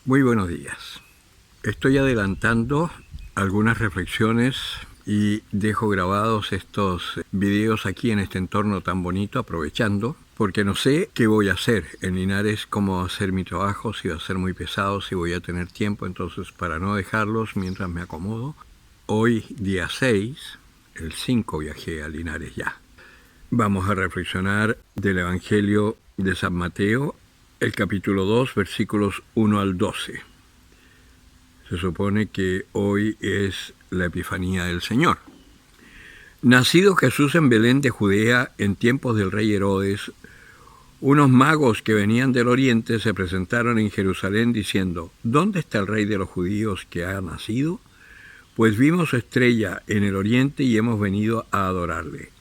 Muy buenos días. Estoy adelantando algunas reflexiones y dejo grabados estos videos aquí en este entorno tan bonito, aprovechando, porque no sé qué voy a hacer en Linares, cómo hacer mi trabajo, si va a ser muy pesado, si voy a tener tiempo, entonces para no dejarlos mientras me acomodo, hoy día 6, el 5 viajé a Linares ya. Vamos a reflexionar del Evangelio de San Mateo, el capítulo 2, versículos 1 al 12. Se supone que hoy es la Epifanía del Señor. Nacido Jesús en Belén de Judea en tiempos del rey Herodes, unos magos que venían del oriente se presentaron en Jerusalén diciendo: ¿Dónde está el rey de los judíos que ha nacido? Pues vimos su estrella en el oriente y hemos venido a adorarle.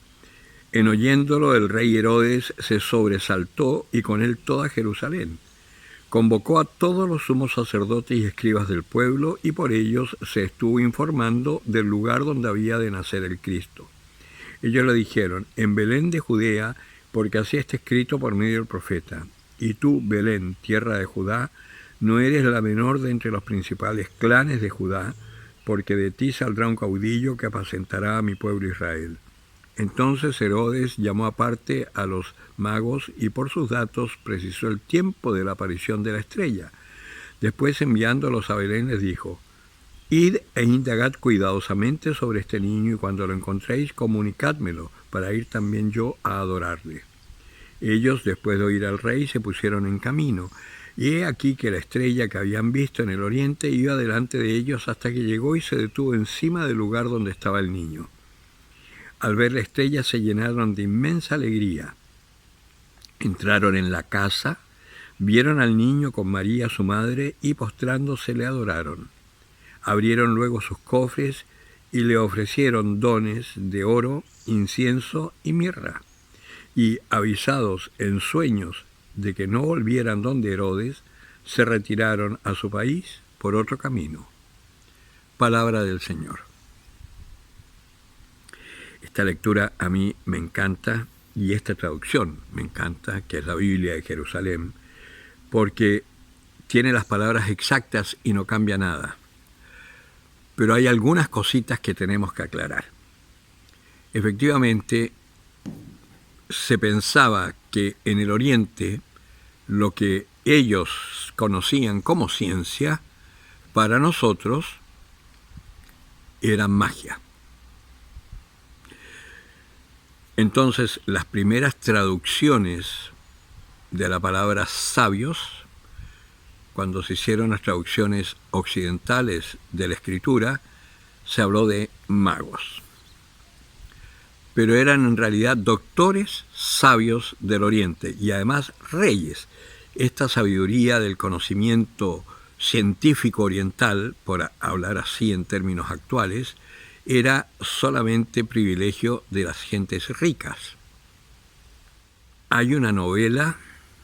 En oyéndolo, el rey Herodes se sobresaltó y con él toda Jerusalén. Convocó a todos los sumos sacerdotes y escribas del pueblo y por ellos se estuvo informando del lugar donde había de nacer el Cristo. Ellos le dijeron: en Belén de Judea, porque así está escrito por medio del profeta: y tú, Belén, tierra de Judá, no eres la menor de entre los principales clanes de Judá, porque de ti saldrá un caudillo que apacentará a mi pueblo Israel. Entonces Herodes llamó aparte a los magos y por sus datos precisó el tiempo de la aparición de la estrella. Después, enviándolos a Belén, les dijo: id e indagad cuidadosamente sobre este niño y cuando lo encontréis comunicádmelo para ir también yo a adorarle. Ellos, después de oír al rey, se pusieron en camino. Y he aquí que la estrella que habían visto en el oriente iba delante de ellos hasta que llegó y se detuvo encima del lugar donde estaba el niño. Al ver la estrella se llenaron de inmensa alegría. Entraron en la casa, vieron al niño con María su madre y postrándose le adoraron. Abrieron luego sus cofres y le ofrecieron dones de oro, incienso y mirra. Y avisados en sueños de que no volvieran donde Herodes, se retiraron a su país por otro camino. Palabra del Señor. Esta lectura a mí me encanta y esta traducción me encanta, que es la Biblia de Jerusalén, porque tiene las palabras exactas y no cambia nada. Pero hay algunas cositas que tenemos que aclarar. Efectivamente, se pensaba que en el Oriente lo que ellos conocían como ciencia, para nosotros era magia. Entonces, las primeras traducciones de la palabra sabios, cuando se hicieron las traducciones occidentales de la Escritura, se habló de magos. Pero eran en realidad doctores sabios del Oriente y además reyes. Esta sabiduría del conocimiento científico oriental, por hablar así en términos actuales, era solamente privilegio de las gentes ricas. Hay una novela,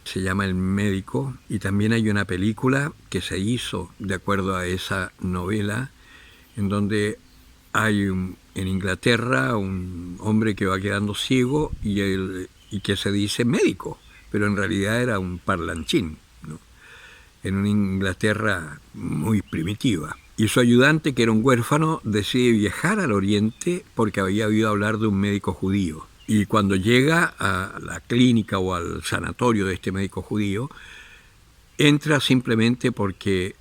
se llama El médico, y también hay una película que se hizo de acuerdo a esa novela, en donde hay en Inglaterra un hombre que va quedando ciego y que se dice médico, pero en realidad era un parlanchín, ¿no? En una Inglaterra muy primitiva. Y su ayudante, que era un huérfano, decide viajar al Oriente porque había oído hablar de un médico judío. Y cuando llega a la clínica o al sanatorio de este médico judío, entra simplemente porque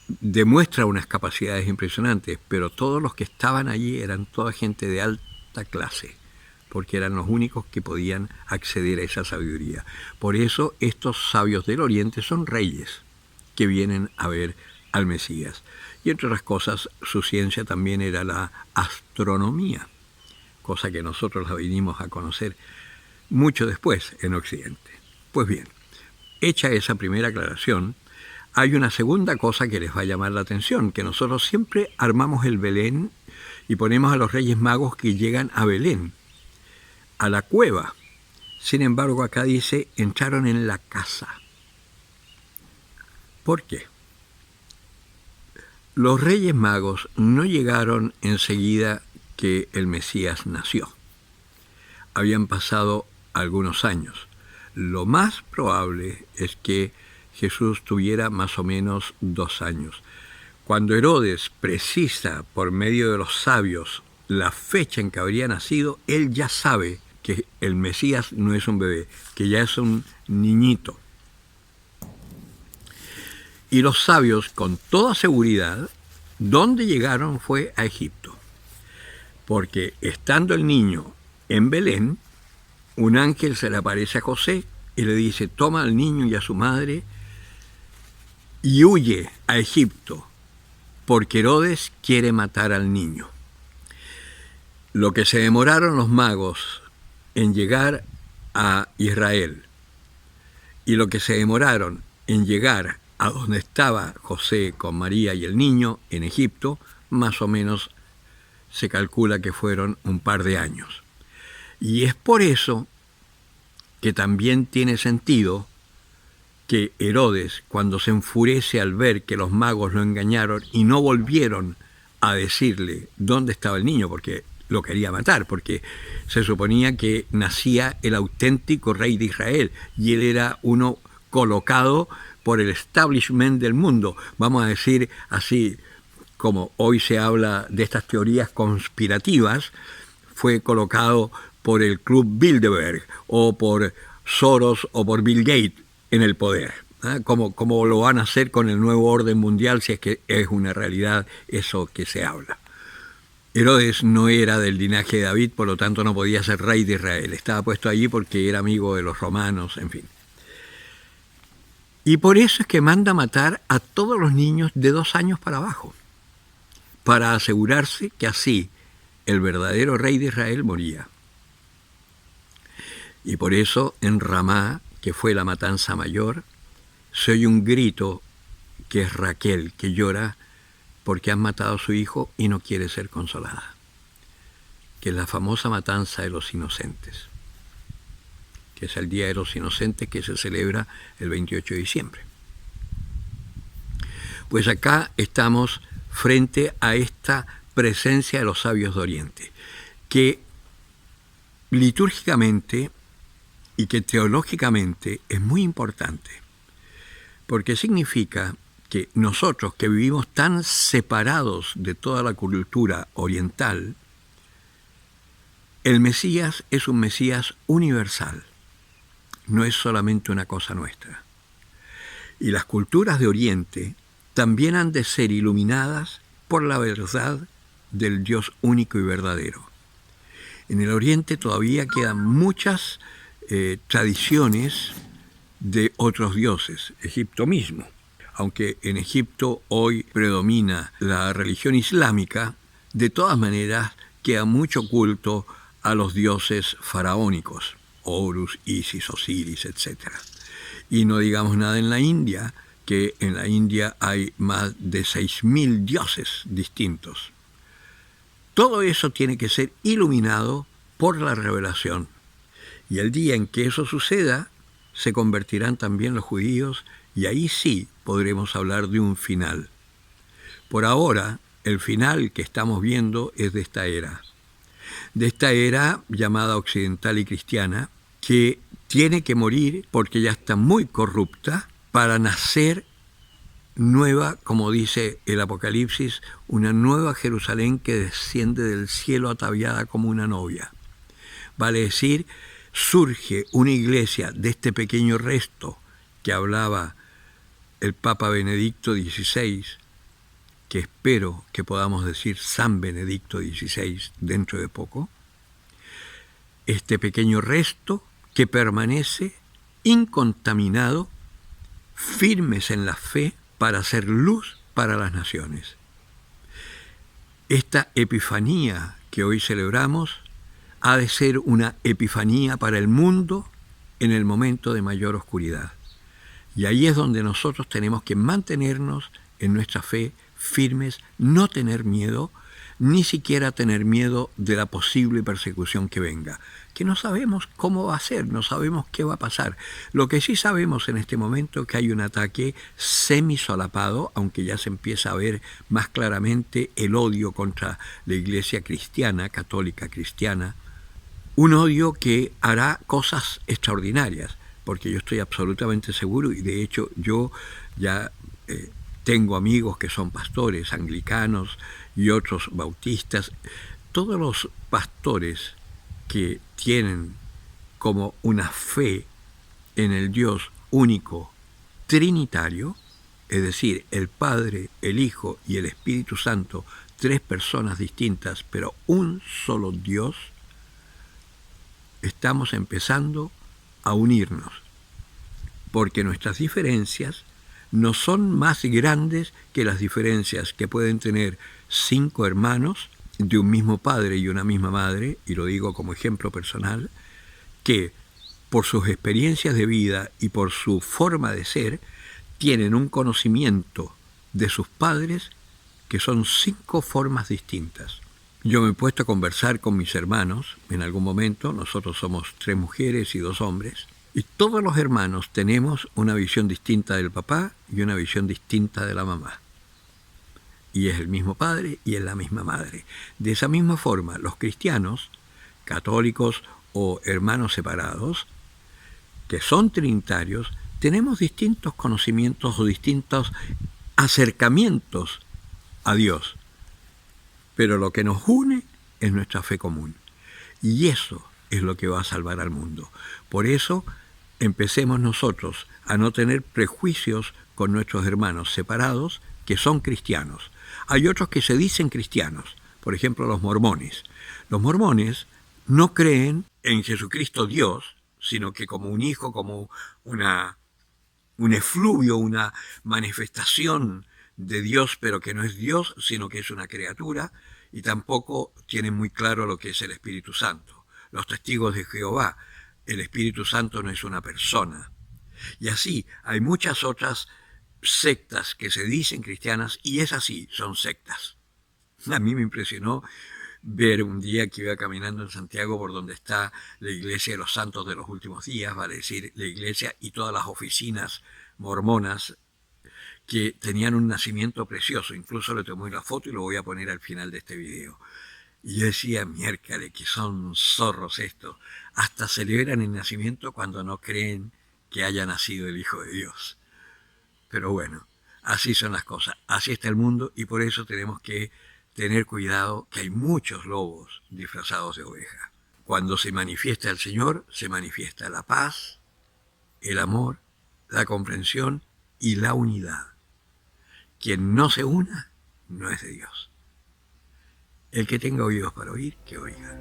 demuestra unas capacidades impresionantes, pero todos los que estaban allí eran toda gente de alta clase, porque eran los únicos que podían acceder a esa sabiduría. Por eso estos sabios del Oriente son reyes que vienen a ver al Mesías. Y entre otras cosas, su ciencia también era la astronomía, cosa que nosotros la vinimos a conocer mucho después en Occidente. Pues bien, hecha esa primera aclaración, hay una segunda cosa que les va a llamar la atención, que nosotros siempre armamos el Belén y ponemos a los Reyes Magos que llegan a Belén, a la cueva. Sin embargo, acá dice, entraron en la casa. ¿Por qué? Los Reyes Magos no llegaron enseguida que el Mesías nació. Habían pasado algunos años. Lo más probable es que Jesús tuviera más o menos 2 años. Cuando Herodes precisa por medio de los sabios la fecha en que habría nacido, él ya sabe que el Mesías no es un bebé, que ya es un niñito. Y los sabios, con toda seguridad, donde llegaron fue a Egipto. Porque estando el niño en Belén, un ángel se le aparece a José y le dice: toma al niño y a su madre y huye a Egipto, porque Herodes quiere matar al niño. Lo que se demoraron los magos en llegar a Israel y lo que se demoraron en llegar a donde estaba José con María y el niño en Egipto, más o menos se calcula que fueron un par de años. Y es por eso que también tiene sentido que Herodes, cuando se enfurece al ver que los magos lo engañaron y no volvieron a decirle dónde estaba el niño, porque lo quería matar, porque se suponía que nacía el auténtico rey de Israel y él era uno colocado por el establishment del mundo, vamos a decir así, como hoy se habla de estas teorías conspirativas, fue colocado por el Club Bilderberg o por Soros o por Bill Gates en el poder, ¿eh? Como lo van a hacer con el nuevo orden mundial, si es que es una realidad eso que se habla. Herodes no era del linaje de David, por lo tanto no podía ser rey de Israel. Estaba puesto allí porque era amigo de los romanos, en fin. Y por eso es que manda matar a todos los niños de 2 años para abajo, para asegurarse que así el verdadero rey de Israel moría. Y por eso en Ramá, que fue la matanza mayor, se oye un grito que es Raquel, que llora porque han matado a su hijo y no quiere ser consolada, que es la famosa matanza de los inocentes, que es el Día de los Inocentes que se celebra el 28 de diciembre. Pues acá estamos frente a esta presencia de los sabios de Oriente, que litúrgicamente y que teológicamente es muy importante, porque significa que nosotros que vivimos tan separados de toda la cultura oriental, el Mesías es un Mesías universal, no es solamente una cosa nuestra. Y las culturas de Oriente también han de ser iluminadas por la verdad del Dios único y verdadero. En el Oriente todavía quedan muchas tradiciones de otros dioses, Egipto mismo. Aunque en Egipto hoy predomina la religión islámica, de todas maneras queda mucho culto a los dioses faraónicos, Horus, Isis, Osiris, etc. Y no digamos nada en la India, que en la India hay más de 6.000 dioses distintos. Todo eso tiene que ser iluminado por la revelación. Y el día en que eso suceda, se convertirán también los judíos y ahí sí podremos hablar de un final. Por ahora, el final que estamos viendo es de esta era llamada occidental y cristiana, que tiene que morir porque ya está muy corrupta para nacer nueva, como dice el Apocalipsis, una nueva Jerusalén que desciende del cielo ataviada como una novia. Vale decir, surge una iglesia de este pequeño resto que hablaba el Papa Benedicto XVI, que espero que podamos decir San Benedicto XVI dentro de poco, este pequeño resto que permanece incontaminado, firmes en la fe para hacer luz para las naciones. Esta epifanía que hoy celebramos ha de ser una epifanía para el mundo en el momento de mayor oscuridad. Y ahí es donde nosotros tenemos que mantenernos en nuestra fe firmes, no tener miedo, ni siquiera tener miedo de la posible persecución que venga, que no sabemos cómo va a ser, no sabemos qué va a pasar. Lo que sí sabemos en este momento es que hay un ataque semisolapado, aunque ya se empieza a ver más claramente el odio contra la iglesia cristiana, católica cristiana, un odio que hará cosas extraordinarias. porque yo estoy absolutamente seguro, y de hecho yo ya tengo amigos que son pastores anglicanos y otros bautistas. Todos los pastores que tienen como una fe en el Dios único trinitario, es decir, el Padre, el Hijo y el Espíritu Santo, tres personas distintas, pero un solo Dios, estamos empezando a unirnos, porque nuestras diferencias no son más grandes que las diferencias que pueden tener 5 hermanos de un mismo padre y una misma madre, y lo digo como ejemplo personal, que por sus experiencias de vida y por su forma de ser, tienen un conocimiento de sus padres que son 5 formas distintas. Yo me he puesto a conversar con mis hermanos en algún momento, nosotros somos 3 mujeres y 2 hombres, y todos los hermanos tenemos una visión distinta del papá y una visión distinta de la mamá. Y es el mismo padre y es la misma madre. De esa misma forma, los cristianos, católicos o hermanos separados, que son trinitarios, tenemos distintos conocimientos o distintos acercamientos a Dios. Pero lo que nos une es nuestra fe común. Y eso es lo que va a salvar al mundo. Por eso, empecemos nosotros a no tener prejuicios con nuestros hermanos separados que son cristianos. Hay otros que se dicen cristianos, por ejemplo los mormones. Los mormones no creen en Jesucristo Dios, sino que como un hijo, como un efluvio, una manifestación de Dios, pero que no es Dios, sino que es una criatura, y tampoco tienen muy claro lo que es el Espíritu Santo. Los testigos de Jehová, el Espíritu Santo no es una persona. Y así hay muchas otras sectas que se dicen cristianas, y es así, son sectas. A mí me impresionó ver un día que iba caminando en Santiago por donde está la iglesia de los santos de los últimos días, vale decir, la iglesia y todas las oficinas mormonas que tenían un nacimiento precioso. Incluso le tomé una foto y lo voy a poner al final de este video. Y yo decía, miércoles, que son zorros estos. Hasta celebran el nacimiento cuando no creen que haya nacido el Hijo de Dios. Pero bueno, así son las cosas, así está el mundo, y por eso tenemos que tener cuidado, que hay muchos lobos disfrazados de oveja. Cuando se manifiesta el Señor, se manifiesta la paz, el amor, la comprensión y la unidad. Quien no se una, no es de Dios. El que tenga oídos para oír, que oiga.